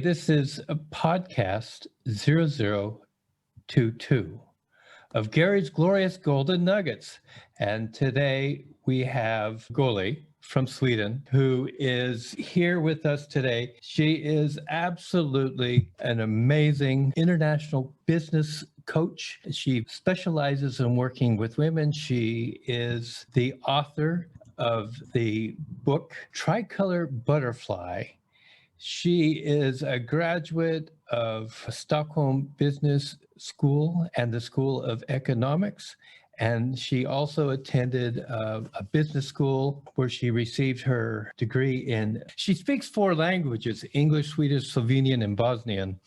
This is a podcast 0022 of Gary's Glorious Golden Nuggets. And today we have Llugolli from Sweden, who is here with us today. She is absolutely an amazing international business coach. She specializes in working with women. She is the author of the book Tricolor Butterfly. She is a graduate of Stockholm Business School and the School of Economics. And she also attended a business school where she received her degree she speaks 4 languages, English, Swedish, Slovenian, and Bosnian.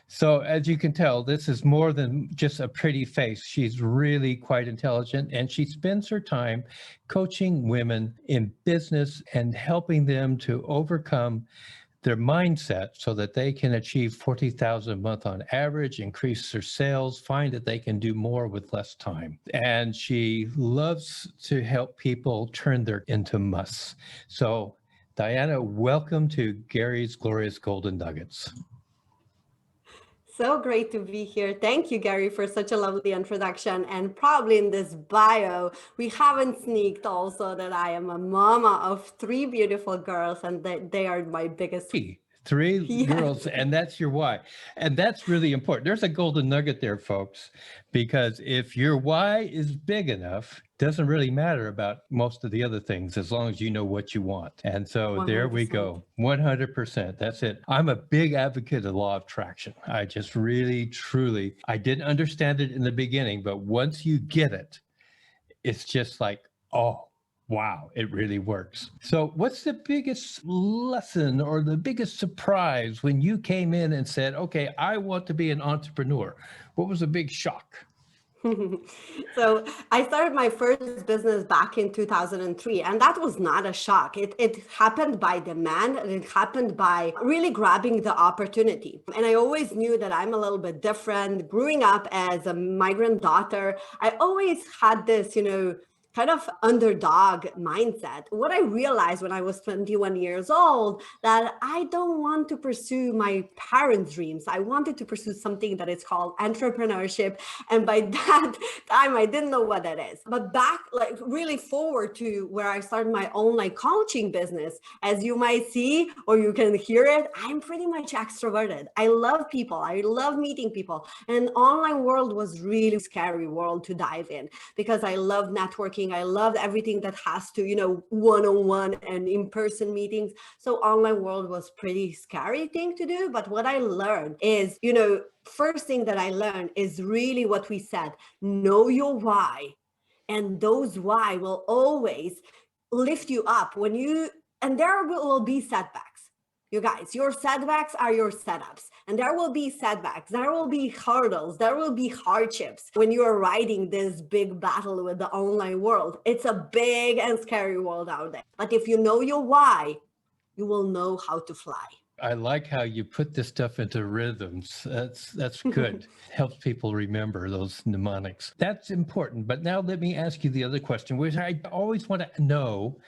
So as you can tell, this is more than just a pretty face. She's really quite intelligent, and she spends her time coaching women in business and helping them to overcome their mindset so that they can achieve 40,000 a month on average, increase their sales, find that they can do more with less time. And she loves to help people turn their into musts. So Dijana, welcome to Gary's Glorious Golden Nuggets. So great to be here. Thank you, Gary, for such a lovely introduction. And probably in this bio, we haven't sneaked also that I am a mama of 3 beautiful girls, and they are my biggest. Three Yes. girls, and that's your why. And that's really important. There's a golden nugget there, folks, because if your why is big enough, doesn't really matter about most of the other things as long as you know what you want. And so 100%. There we go. 100%. That's it. I'm a big advocate of the law of attraction. I just really, truly, I didn't understand it in the beginning, but once you get it, it's just like, oh, wow, it really works. So what's the biggest lesson or the biggest surprise when you came in and said, okay, I want to be an entrepreneur? What was a big shock? So I started my first business back in 2003, and that was not a shock. It happened by demand, and it happened by really grabbing the opportunity. And I always knew that I'm a little bit different. Growing up as a migrant daughter, I always had this, kind of underdog mindset. What I realized when I was 21 years old, that I don't want to pursue my parents' dreams. I wanted to pursue something that is called entrepreneurship. And by that time, I didn't know what that is. But back, really forward to where I started my own coaching business, as you might see, or you can hear it, I'm pretty much extroverted. I love people. I love meeting people. And online world was really scary world to dive in because I love networking. I loved everything that has to, one-on-one and in-person meetings. So online world was pretty scary thing to do. But what I learned is, first thing that I learned is really what we said, know your why. And those why will always lift you up and there will be setbacks. You guys, your setbacks are your setups, and there will be setbacks, there will be hurdles, there will be hardships when you are riding this big battle with the online world. It's a big and scary world out there. But if you know your why, you will know how to fly. I like how you put this stuff into rhythms. That's good. Helps people remember those mnemonics. That's important. But now let me ask you the other question, which I always want to know.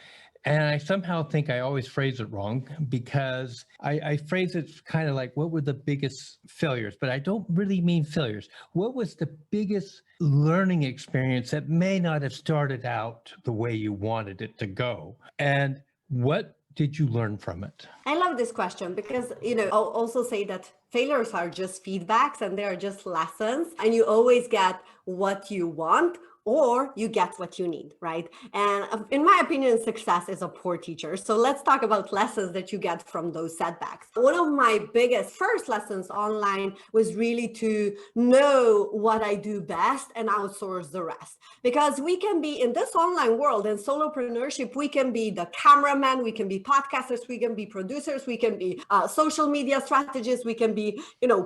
And I somehow think I always phrase it wrong because I phrase it kind of like, what were the biggest failures? But I don't really mean failures. What was the biggest learning experience that may not have started out the way you wanted it to go? And what did you learn from it? I love this question because, I'll also say that failures are just feedbacks and they are just lessons, and you always get what you want or you get what you need, right? And in my opinion, success is a poor teacher. So let's talk about lessons that you get from those setbacks. One of my biggest first lessons online was really to know what I do best and outsource the rest. Because we can be in this online world and solopreneurship, we can be the cameraman, we can be podcasters, we can be producers, we can be social media strategists, we can be,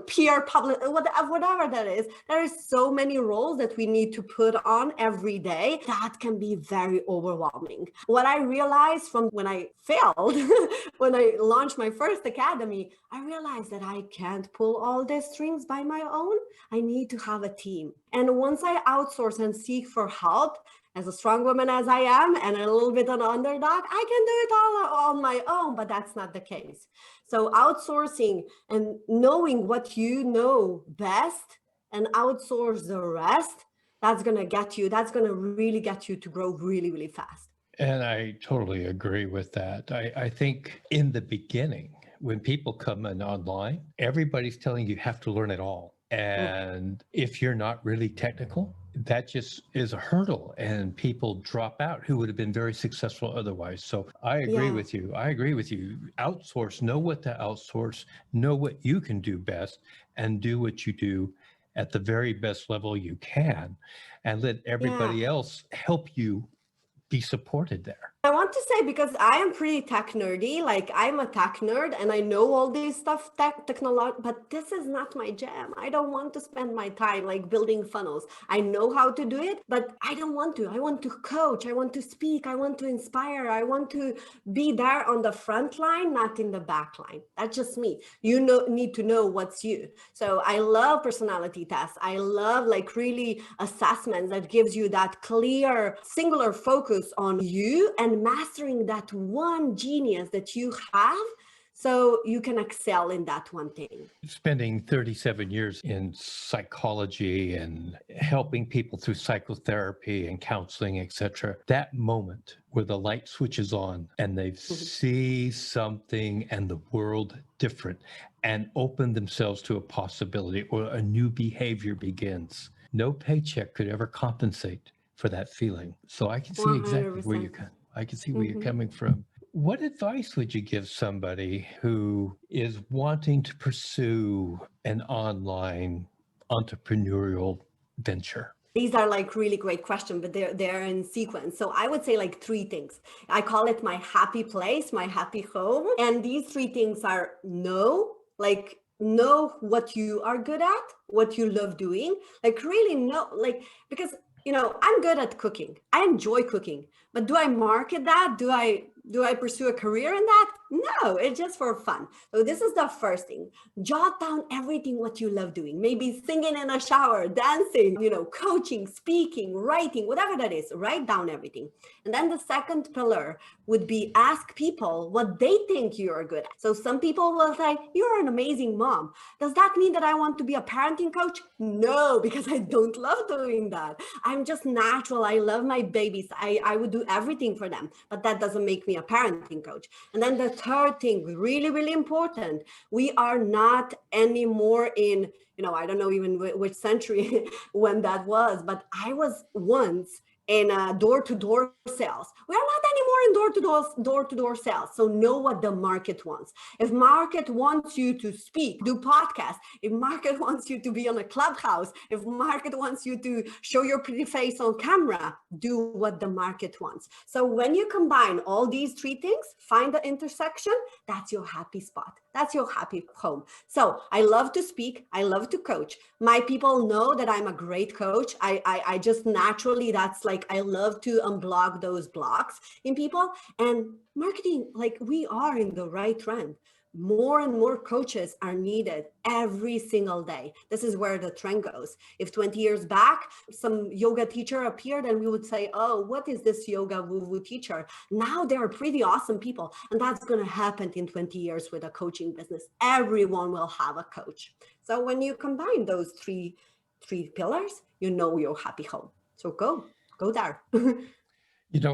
peer public, whatever that is. There is so many roles that we need to put on every day. That can be very overwhelming. What I realized from when I failed, when I launched my first academy, I realized that I can't pull all these strings by my own. I need to have a team. And once I outsource and seek for help, as a strong woman as I am and a little bit an underdog, I can do it all on my own, but that's not the case. So outsourcing and knowing what you know best and outsource the rest, that's going to really get you to grow really, really fast. And I totally agree with that. I think in the beginning, when people come in online, everybody's telling you have to learn it all. And if you're not really technical, that just is a hurdle and people drop out who would have been very successful otherwise. So I agree with you. I agree with you. Outsource, know what to outsource, know what you can do best, and do what you do at the very best level you can, and let everybody else help you be supported there. I want to say, because I am pretty tech nerdy, like I'm a tech nerd and I know all this stuff, technology, but this is not my jam. I don't want to spend my time like building funnels. I know how to do it, but I don't want to. I want to coach. I want to speak. I want to inspire. I want to be there on the front line, not in the back line. That's just me. You need to know what's you. So I love personality tests. I love like really assessments that gives you that clear, singular focus on you and mastering that one genius that you have so you can excel in that one thing. Spending 37 years in psychology and helping people through psychotherapy and counseling, etc., that moment where the light switches on and they see something and the world different and open themselves to a possibility or a new behavior begins. No paycheck could ever compensate for that feeling. So I can see exactly 100%. I can see where you're coming from. What advice would you give somebody who is wanting to pursue an online entrepreneurial venture? These are like really great questions, but they're in sequence. So I would say like 3 things. I call it my happy place, my happy home. And these 3 things are know what you are good at, what you love doing, like really know, like, because I'm good at cooking. I enjoy cooking, but do I market that? Do I pursue a career in that? No, it's just for fun. So this is the first thing. Jot down everything what you love doing. Maybe singing in a shower, dancing, coaching, speaking, writing, whatever that is. Write down everything. And then the second pillar would be ask people what they think you are good at. So some people will say, you're an amazing mom. Does that mean that I want to be a parenting coach? No, because I don't love doing that. I'm just natural. I love my babies. I would do everything for them, but that doesn't make me a parenting coach. And then the third thing, really, really important, we are not anymore in, I don't know even which century when that was, but I was once in door-to-door sales. We are not anymore in door-to-door sales. So know what the market wants. If market wants you to speak, do podcasts, if market wants you to be on a clubhouse, if market wants you to show your pretty face on camera, do what the market wants. So when you combine all these 3 things, find the intersection, that's your happy spot. That's your happy home. So I love to speak. I love to coach. My people know that I'm a great coach. I just naturally, that's like, I love to unblock those blocks in people. And marketing, like we are in the right trend. More and more coaches are needed every single day. This is where the trend goes. If 20 years back, some yoga teacher appeared and we would say, oh, what is this yoga woo-woo teacher? Now they're pretty awesome people. And that's going to happen in 20 years with a coaching business. Everyone will have a coach. So when you combine those three pillars, you're happy home. So go there.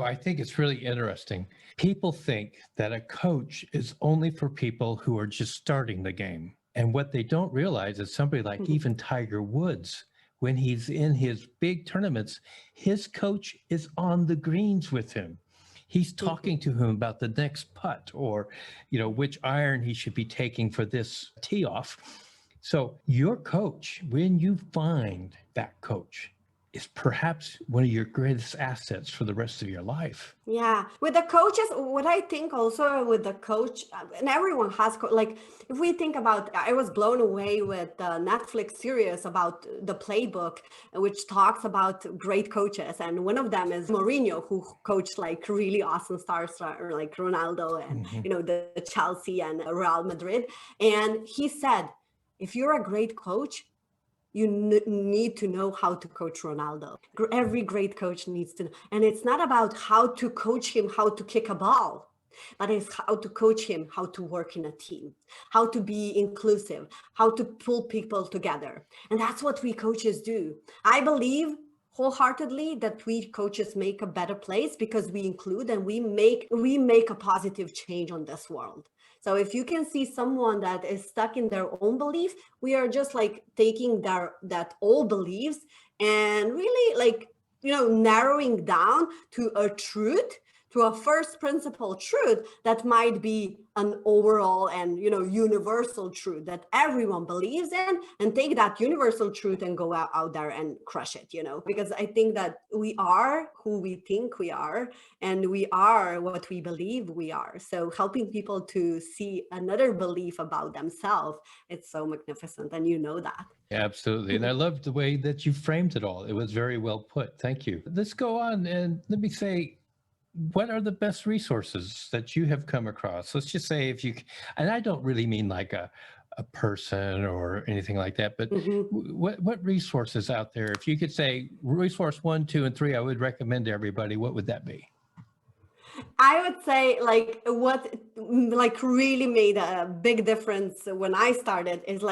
I think it's really interesting. People think that a coach is only for people who are just starting the game. And what they don't realize is somebody like even Tiger Woods, when he's in his big tournaments, his coach is on the greens with him. He's talking to him about the next putt or, which iron he should be taking for this tee off. So your coach, when you find that coach, is perhaps one of your greatest assets for the rest of your life. Yeah. With the coaches, what I think also with the coach, and everyone has, like, if we think about, I was blown away with the Netflix series about the playbook, which talks about great coaches. And one of them is Mourinho, who coached like really awesome stars like Ronaldo and, the Chelsea and Real Madrid. And he said, if you're a great coach, you need to know how to coach Ronaldo. Every great coach needs to know. And it's not about how to coach him, how to kick a ball, but it's how to coach him, how to work in a team, how to be inclusive, how to pull people together. And that's what we coaches do. I believe wholeheartedly that we coaches make a better place because we include and we make a positive change on this world. So if you can see someone that is stuck in their own belief, we are just like taking that old beliefs and really like, narrowing down to a truth, to a first principle truth that might be an overall and universal truth that everyone believes in, and take that universal truth and go out there and crush it, because I think that we are who we think we are, and we are what we believe we are. So helping people to see another belief about themselves, it's so magnificent, and that. Absolutely. And I loved the way that you framed it all. It was very well put. Thank you. Let's go on and let me say, what are the best resources that you have come across? Let's just say and I don't really mean like a person or anything like that, but what resources out there, if you could say resource 1, 2, and 3, I would recommend to everybody, what would that be? I would say what really made a big difference when I started is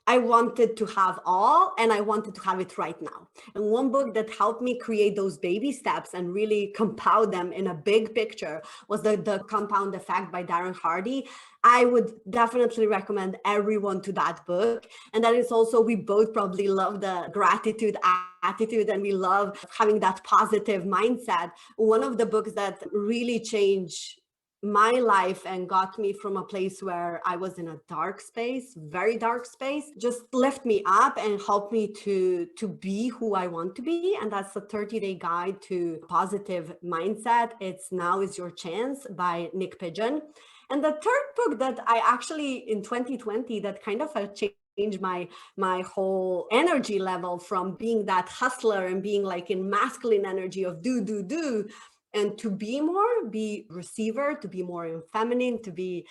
I wanted to have all, and I wanted to have it right now. And one book that helped me create those baby steps and really compound them in a big picture was the Compound Effect by Darren Hardy. I would definitely recommend everyone to that book. And that is also, we both probably love the gratitude attitude, and we love having that positive mindset. One of the books that really changed my life and got me from a place where I was in a dark space, very dark space, just lift me up and help me to be who I want to be. And that's the 30-day guide to positive mindset. It's Now Is Your Chance by Nick Pigeon. And the third book that I actually in 2020 that kind of changed my whole energy level from being that hustler and being like in masculine energy of do, and to be receiver, to be more in feminine, to be,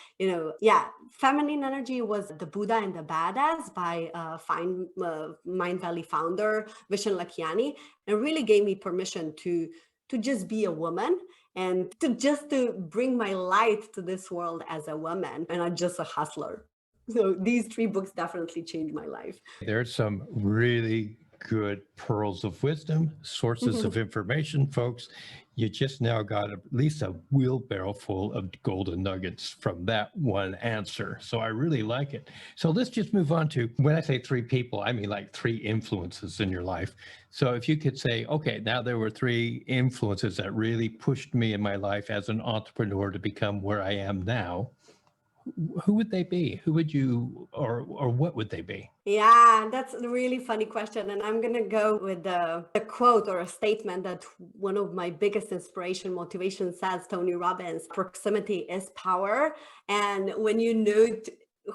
feminine energy was The Buddha and the Badass by Mindvalley founder, Vishen Lakhiani, and really gave me permission to just be a woman and to bring my light to this world as a woman and not just a hustler. So these 3 books definitely changed my life. There's some really good pearls of wisdom, sources of information, folks. You just now got at least a wheelbarrow full of golden nuggets from that one answer. So I really like it. So let's just move on to, when I say 3 people, I mean like 3 influences in your life. So if you could say, okay, now there were 3 influences that really pushed me in my life as an entrepreneur to become where I am now, who would they be? Who would you, or what would they be? Yeah, that's a really funny question. And I'm going to go with a quote or a statement that one of my biggest inspiration, motivation says, Tony Robbins: proximity is power. And when you know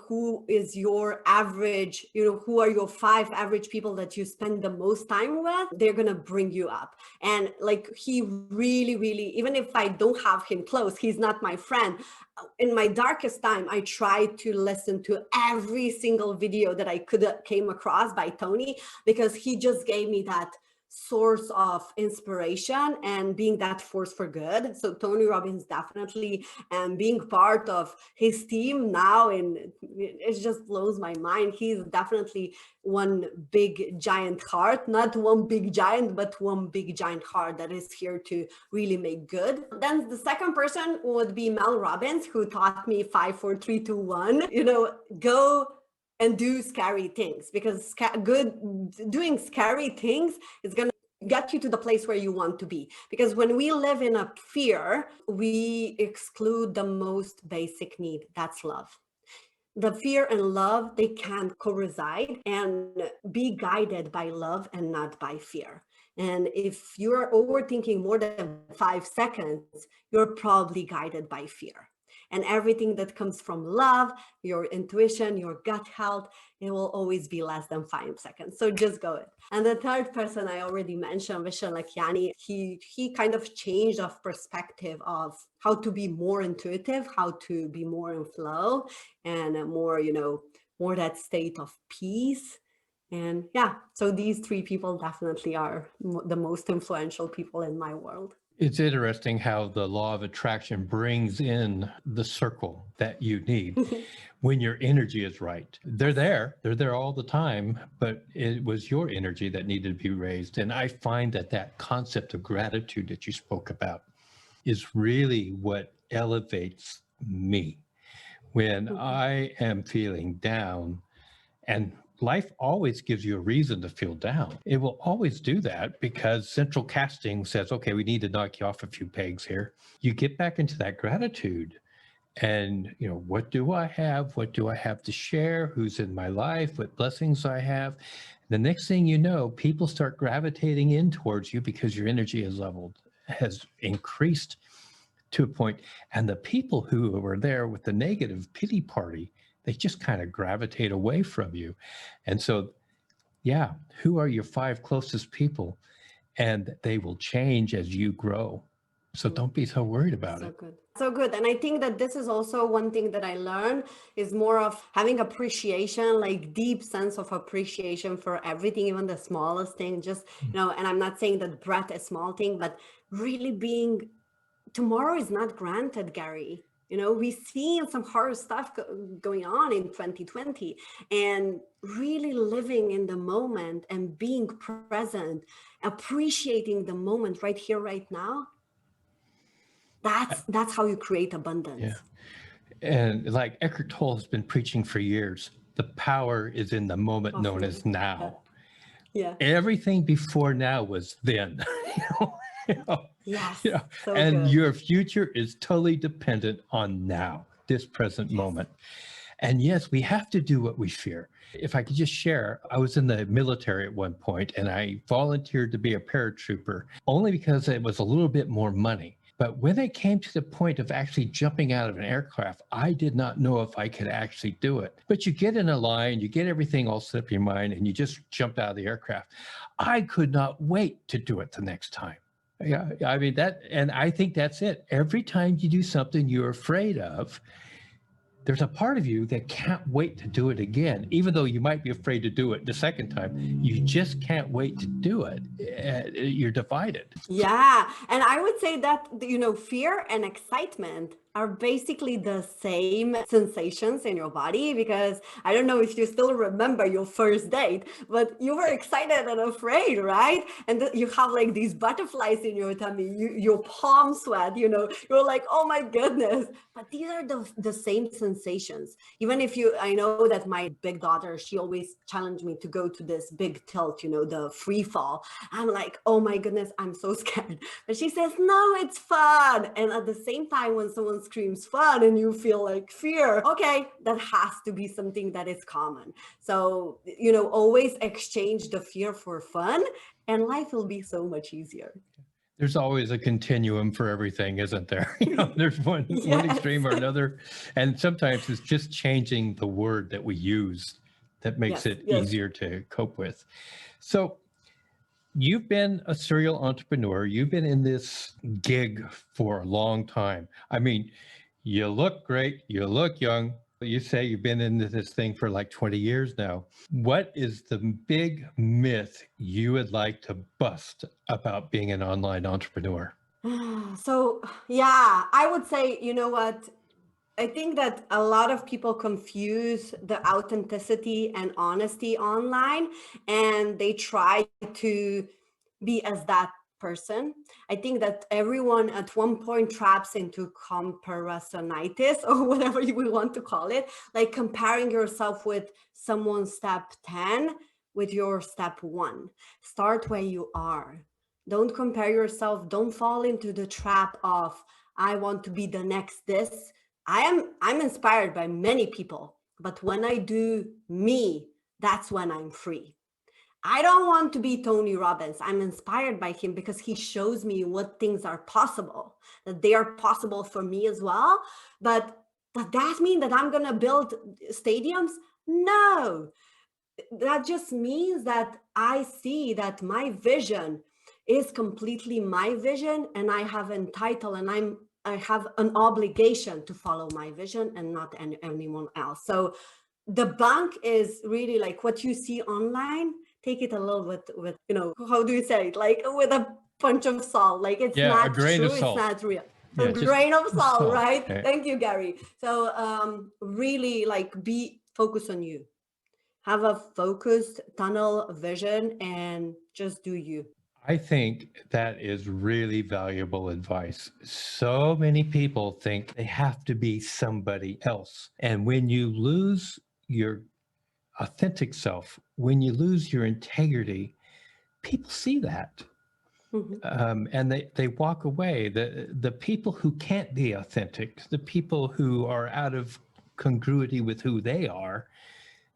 who is your average, who are your 5 average people that you spend the most time with, they're going to bring you up. And he really, really, even if I don't have him close, he's not my friend. In my darkest time, I tried to listen to every single video that I could came across by Tony, because he just gave me that source of inspiration and being that force for good. So Tony Robbins definitely, and being part of his team now, and it just blows my mind. He's definitely one big giant heart, not one big giant, but one big giant heart that is here to really make good. Then the second person would be Mel Robbins, who taught me 5, 4, 3, 2, 1. Go and do scary things, because doing scary things is going to get you to the place where you want to be. Because when we live in a fear, we exclude the most basic need, that's love. The fear and love, they can co-reside and be guided by love and not by fear. And if you're overthinking more than 5 seconds, you're probably guided by fear. And everything that comes from love, your intuition, your gut health, it will always be less than 5 seconds. So just go it. And the third person I already mentioned, Vishen Lakhiani, he kind of changed of perspective of how to be more intuitive, how to be more in flow, and more, more that state of peace And yeah, so these three people definitely are the most influential people in my world. It's interesting how the law of attraction brings in the circle that you need when your energy is right. They're there all the time, but it was your energy that needed to be raised. And I find that that concept of gratitude that you spoke about is really what elevates me when I am feeling down. And life always gives you a reason to feel down. It will always do that because central casting says, okay, we need to knock you off a few pegs here. You get back into that gratitude and, you know, what do I have? What do I have to share? Who's in my life? What blessings I have? The next thing you know, people start gravitating in towards you because your energy has increased to a point. And the people who were there with the negative pity party, they just kind of gravitate away from you. And so, yeah, who are your 5 closest people? And they will change as you grow. So don't be so worried about it. Good. So good. And I think that this is also one thing that I learned is more of having appreciation, like deep sense of appreciation for everything, even the smallest thing, just, you know, and I'm not saying that breath is a small thing, but really being, tomorrow is not granted, Gary. You know, we see some horror stuff going on in 2020, and really living in the moment and being present, appreciating the moment right here, right now. That's how you create abundance. Yeah. And like Eckhart Tolle has been preaching for years, the power is in the moment known as now. Yeah. Everything before now was then. Yes. So and good. Your future is totally dependent on now, this present moment. And yes, we have to do what we fear. If I could just share, I was in the military at one point and I volunteered to be a paratrooper only because it was a little bit more money. But when it came to the point of actually jumping out of an aircraft, I did not know if I could actually do it. But you get in a line, you get everything all set up in your mind, and you just jump out of the aircraft. I could not wait to do it the next time. Yeah, I mean and I think that's it. Every time you do something you're afraid of, there's a part of you that can't wait to do it again, even though you might be afraid to do it the second time. You just can't wait to do it. You're divided. Yeah. And I would say that, you know, fear and excitement are basically the same sensations in your body, because I don't know if you still remember your first date, but you were excited and afraid, right? And you have like these butterflies in your tummy, your palm sweat, you know, you're like, oh my goodness. But these are the same sensations. Even if I know that my big daughter, she always challenged me to go to this big tilt, you know, the free fall. I'm like, oh my goodness, I'm so scared. But she says, no, it's fun. And at the same time, when someone screams fun and you feel like fear, okay, that has to be something that is common. So, you know, always exchange the fear for fun and life will be so much easier. There's always a continuum for everything, isn't there? There's one extreme or another. And sometimes it's just changing the word that we use that makes it easier to cope with. So you've been a serial entrepreneur. You've been in this gig for a long time. I mean, you look great. You look young. You say you've been into this thing for like 20 years now. What is the big myth you would like to bust about being an online entrepreneur? So, yeah, I would say, you know what? I think that a lot of people confuse the authenticity and honesty online, and they try to be as that person. I think that everyone at one point traps into comparisonitis or whatever you would want to call it, like comparing yourself with someone's step 10 with your step 1. Start where you are. Don't compare yourself. Don't fall into the trap of, I want to be the next this. I'm inspired by many people, but when I do me, that's when I'm free. I don't want to be Tony Robbins. I'm inspired by him because he shows me what things are possible, that they are possible for me as well. But does that mean that I'm going to build stadiums? No. That just means that I see that my vision is completely my vision, and I have entitled and I have an obligation to follow my vision and not anyone else. So the bank is really like what you see online. Take it a little bit with, how do you say it? Like with a punch of salt. Like it's Yeah, a not grain true, of it's salt. not real. A Yeah, just grain of salt, salt. right? Okay. Thank you, Gary. So really like be focused on you. Have a focused tunnel vision and just do you. I think that is really valuable advice. So many people think they have to be somebody else. And when you lose your authentic self, when you lose your integrity, people see that. Mhm. And they walk away. The people who can't be authentic, the people who are out of congruity with who they are,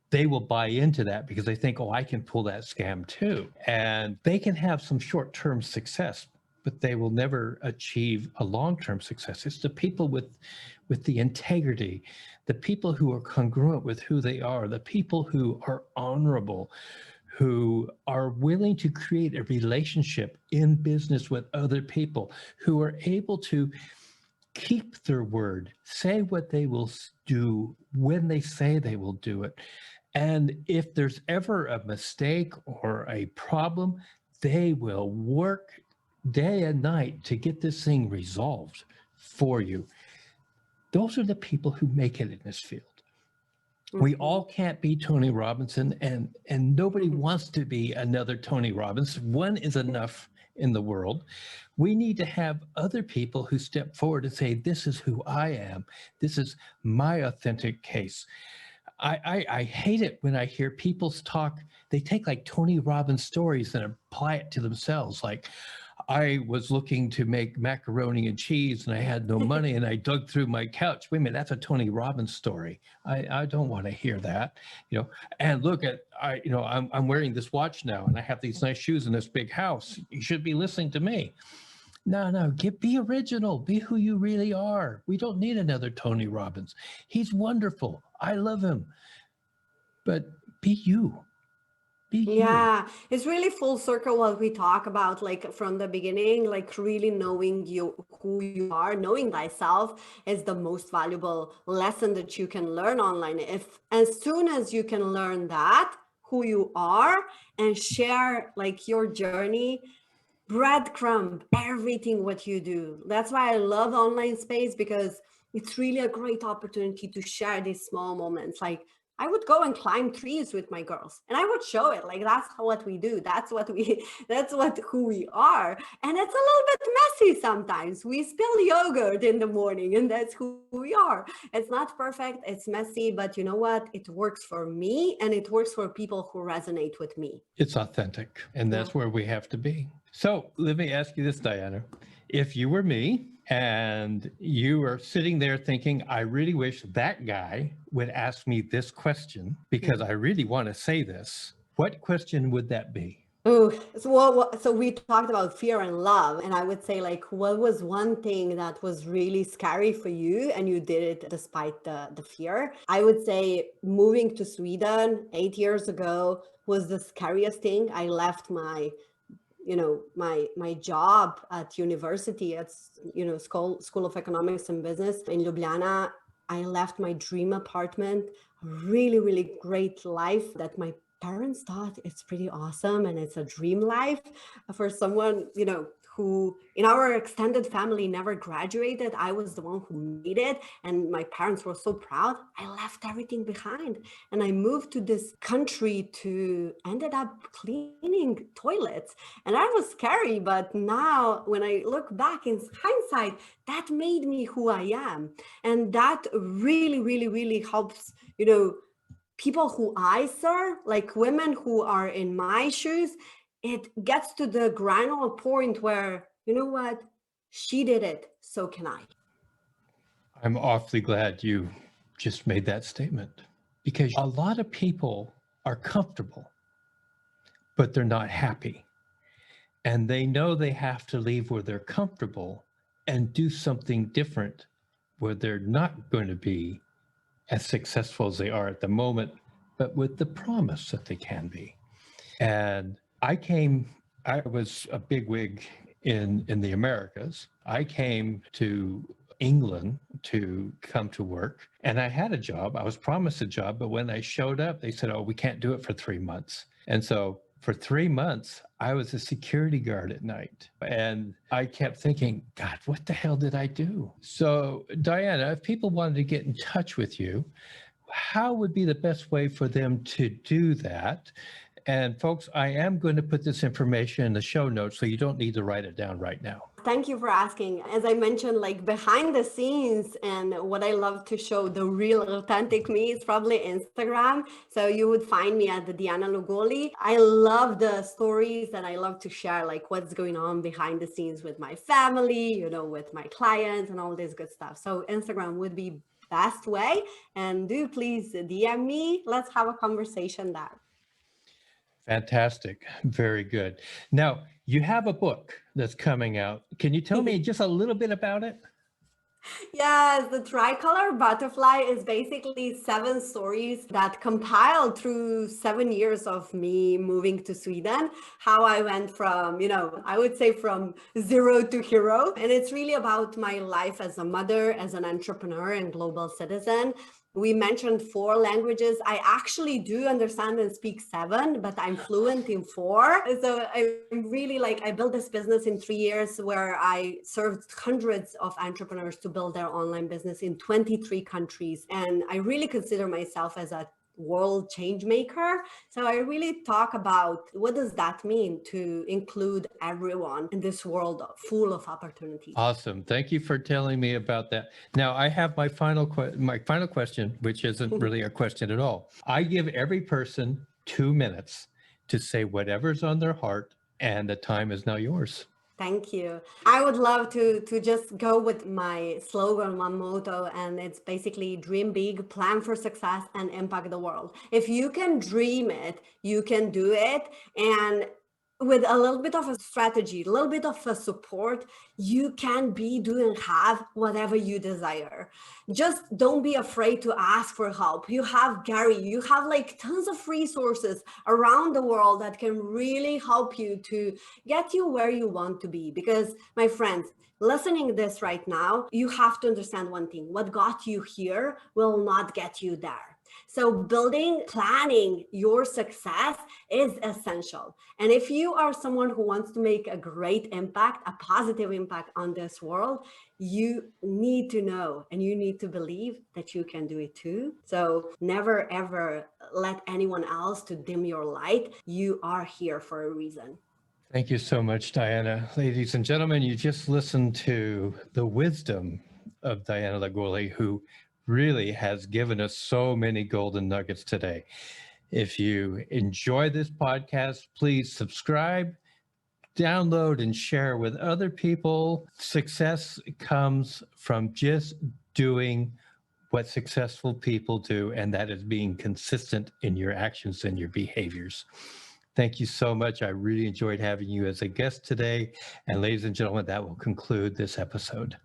they will buy into that because they think, oh, I can pull that scam too. And they can have some short-term success, but they will never achieve a long-term success. It's the people with the integrity, the people who are congruent with who they are, the people who are honorable, who are willing to create a relationship in business with other people, who are able to keep their word, say what they will do when they say they will do it. And if there's ever a mistake or a problem, they will work day and night to get this thing resolved for you. Those are the people who make it in this field. We all can't be Tony Robinson, and nobody Mhm. wants to be another Tony Robbins. One is enough in the world. We need to have other people who step forward and say, this is who I am. This is my authentic case. I hate it when I hear people talk, they take like Tony Robbins stories and apply it to themselves. Like, I was looking to make macaroni and cheese and I had no money and I dug through my couch. Wait a minute, that's a Tony Robbins story. I don't want to hear that, And look at I'm wearing this watch now and I have these nice shoes in this big house. You should be listening to me. No, be original. Be who you really are. We don't need another Tony Robbins. He's wonderful. I love him. But be you. Be you. Yeah, it's really full circle what we talk about, like from the beginning, like really knowing who you are, knowing thyself is the most valuable lesson that you can learn online. If as soon as you can learn that, who you are, and share like your journey, breadcrumb everything what you do. That's why I love online space, because it's really a great opportunity to share these small moments. Like I would go and climb trees with my girls and I would show it, like that's what we do, that's what who we are. And it's a little bit messy sometimes. We spill yogurt in the morning and that's who we are. It's not perfect, it's messy, but you know what, it works for me and it works for people who resonate with me. It's authentic. And Yeah. that's where we have to be. So let me ask you this, Diana. If you were me and you were sitting there thinking, I really wish that guy would ask me this question because I really want to say this, what question would that be? Oh, so we talked about fear and love, and I would say, like, what was one thing that was really scary for you, and you did it despite the fear? I would say moving to Sweden 8 years ago was the scariest thing. I left my my job at university at school of economics and business in Ljubljana. I left my dream apartment, really really great life that my parents thought it's pretty awesome and it's a dream life for someone who in our extended family never graduated. I was the one who made it and my parents were so proud. I left everything behind and I moved to this country to ended up cleaning toilets. And that was scary, but now when I look back in hindsight, that made me who I am. And that really really really helps people who I serve, like women who are in my shoes. It gets to the granular point where, you know what, she did it, so can I. I'm awfully glad you just made that statement because a lot of people are comfortable, but they're not happy. And they know they have to leave where they're comfortable and do something different where they're not going to be as successful as they are at the moment, but with the promise that they can be. And I was a bigwig in the Americas. I came to England to come to work. And I had a job. I was promised a job, but when I showed up, they said, oh, we can't do it for 3 months. And so for 3 months, I was a security guard at night. And I kept thinking, God, what the hell did I do? So, Dijana, if people wanted to get in touch with you, how would be the best way for them to do that? And folks, I am going to put this information in the show notes, so you don't need to write it down right now. Thank you for asking. As I mentioned, like behind the scenes and what I love to show, the real authentic me is probably Instagram. So you would find me at the Dijana Llugolli. I love the stories and I love to share like what's going on behind the scenes with my family, you know, with my clients and all this good stuff. So Instagram would be best way. And do please DM me. Let's have a conversation there. Fantastic. Very good. Now, you have a book that's coming out. Can you tell me just a little bit about it? Yes, the tricolor butterfly is basically 7 stories that compiled through 7 years of me moving to Sweden, how I went from, you know, I would say from zero to hero. And it's really about my life as a mother, as an entrepreneur and global citizen. We mentioned 4 languages. I actually do understand and speak 7, but I'm fluent in 4. So I'm really like, I built this business in 3 years where I served hundreds of entrepreneurs to build their online business in 23 countries. And I really consider myself as a world change maker. So I really talk about what does that mean to include everyone in this world full of opportunities. Awesome. Thank you for telling me about that. Now I have my final question, which isn't really a question at all. I give every person 2 minutes to say whatever's on their heart, and the time is now yours. Thank you. I would love to just go with my slogan, my motto, and it's basically dream big, plan for success, and impact the world. If you can dream it, you can do it. And with a little bit of a strategy, a little bit of a support, you can be, do, and have whatever you desire. Just don't be afraid to ask for help. You have Gary, you have like tons of resources around the world that can really help you to get you where you want to be. Because my friends, listening to this right now, you have to understand one thing: what got you here will not get you there. So planning your success is essential. And if you are someone who wants to make a great impact, a positive impact on this world, you need to know and you need to believe that you can do it too. So never, ever let anyone else to dim your light. You are here for a reason. Thank you so much, Dijana. Ladies and gentlemen, you just listened to the wisdom of Dijana Llugolli, who really has given us so many golden nuggets today. If you enjoy this podcast, please subscribe, download, and share with other people. Success comes from just doing what successful people do, and that is being consistent in your actions and your behaviors. Thank you so much. I really enjoyed having you as a guest today. And ladies and gentlemen, that will conclude this episode.